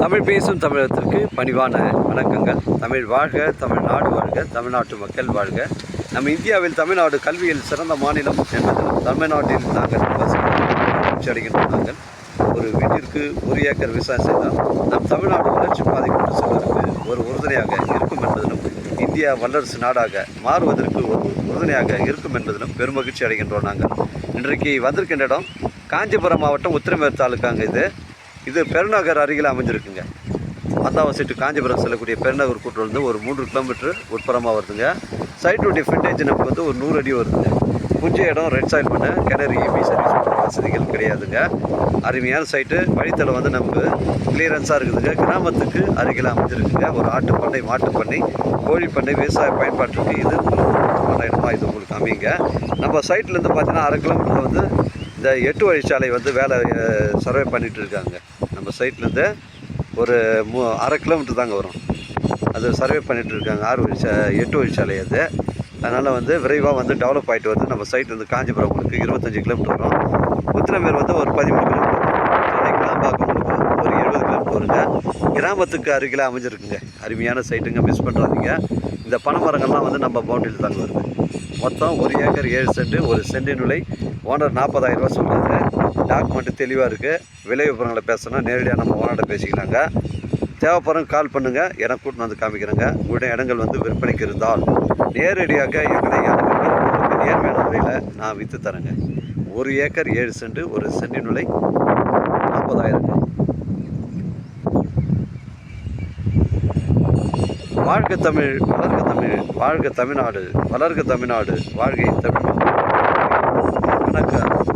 தமிழ் பேசும் தமிழகத்திற்கு பணிவான வணக்கங்கள். தமிழ் வாழ்க, தமிழ்நாடு வாழ்க, தமிழ்நாட்டு மக்கள் வாழ்க. நம்ம இந்தியாவில் தமிழ்நாடு கல்வியில் சிறந்த மாநிலம் என்பதிலும் தமிழ்நாட்டில் நாங்கள் வசித்து அடைகின்ற நாங்கள் ஒரு வீட்டிற்கு 1 ஏக்கர் விவசாயம் செய்தால் நம் தமிழ்நாடு வளர்ச்சி பாதை கொண்டு செல்வதற்கு ஒரு உறுதுணையாக இருக்கும் என்பதிலும் இந்தியா வல்லரசு நாடாக மாறுவதற்கு ஒரு உறுதுணையாக இருக்கும் என்பதிலும் பெருமகிழ்ச்சி அடைகின்றோம். நாங்கள் இன்றைக்கு வந்திருக்கின்ற இடம் காஞ்சிபுரம் மாவட்டம் உத்திரமேர் தாலுக்காங்க. இது பெருநகர் அருகில் அமைஞ்சிருக்குங்க. மந்தாவரம் டு காஞ்சிபுரம் செல்லக்கூடிய பெருநகர் கூட்டிலிருந்து ஒரு 3 கிலோமீட்டர் உட்புறமாக வருதுங்க. சைட்டுடைய ஃப்ரண்டேஜ் நமக்கு வந்து ஒரு 100 அடி வருதுங்க. கொஞ்ச இடம் ரெட் சாயில் பண்ண கிணறு இபி சர்வீஸ் வசதிகள் கிடையாதுங்க. அருமையான சைட்டு. வழித்தடம் வந்து நமக்கு கிளியரன்ஸாக இருக்குதுங்க. கிராமத்துக்கு அருகில் அமைஞ்சிருக்குங்க. ஒரு ஆட்டு பண்ணை, மாட்டு பண்ணை, கோழி பண்ணை, விவசாய பயன்பாட்டுக்கு இது பொருத்தமான இடமா இது உங்களுக்கு அமைங்க. நம்ம சைட்லேருந்து பார்த்தீங்கன்னா 1/2 கிலோமீட்டர் வந்து இந்த 8 வழிச்சாலை வந்து வேலை சர்வே பண்ணிகிட்டு இருக்காங்க. நம்ம சைட்லேருந்து ஒரு 1/2 கிலோமீட்டர் தாங்க வரும். அது சர்வே பண்ணிகிட்டு இருக்காங்க. 8 வழிச்சாலை அது. அதனால் வந்து விரைவாக வந்து டெவலப் ஆகிட்டு வருது. நம்ம சைட் வந்து காஞ்சிபுரம் உங்களுக்கு 25 கிலோமீட்டர் வரும். உத்திரமேர் வந்து ஒரு 13 கிலோமீட்டர் வரும். சென்னை கிளாம்பாக்கம் ஒரு 70 கிலோமீட்டர் வருங்க. கிராமத்துக்கு அருகில் அமைஞ்சிருக்குங்க. அருமையான சைட்டுங்க, மிஸ் பண்ணுறாதீங்க. இந்த பனைமரங்கள்லாம் வந்து நம்ம பவுண்டரியில் தாங்க வருது. மொத்தம் 1 ஏக்கர் 7 சென்ட், ஒரு சென்டின் விலை ஓனர் 40,000 ரூபா சொல்கிறாங்க. டாக்குமெண்ட்டு தெளிவாக இருக்குது. விலை விவரங்களை பேசணும்னா நேரடியாக நம்ம ஓனர்கிட்ட பேசிக்கலாங்க. தேவைப்படுறவங்க கால் பண்ணுங்கள், எனக்கு கூட்டின்னு வந்து காமிக்கிறேங்க. உங்களுடைய இடங்கள் வந்து விற்பனைக்கு இருந்தால் நேரடியாக எங்களை அனுப்புங்க. நேர்மையான முறையில் நான் விற்று தரேங்க. 1 ஏக்கர் 7 சென்ட், ஒரு சென்டின் விலை 40,000. வாழ்க தமிழ், வளர்க தமிழ், வாழ்க தமிழ்நாடு, வளர்க தமிழ்நாடு, வாழ்கை தமிழ். வணக்கம்.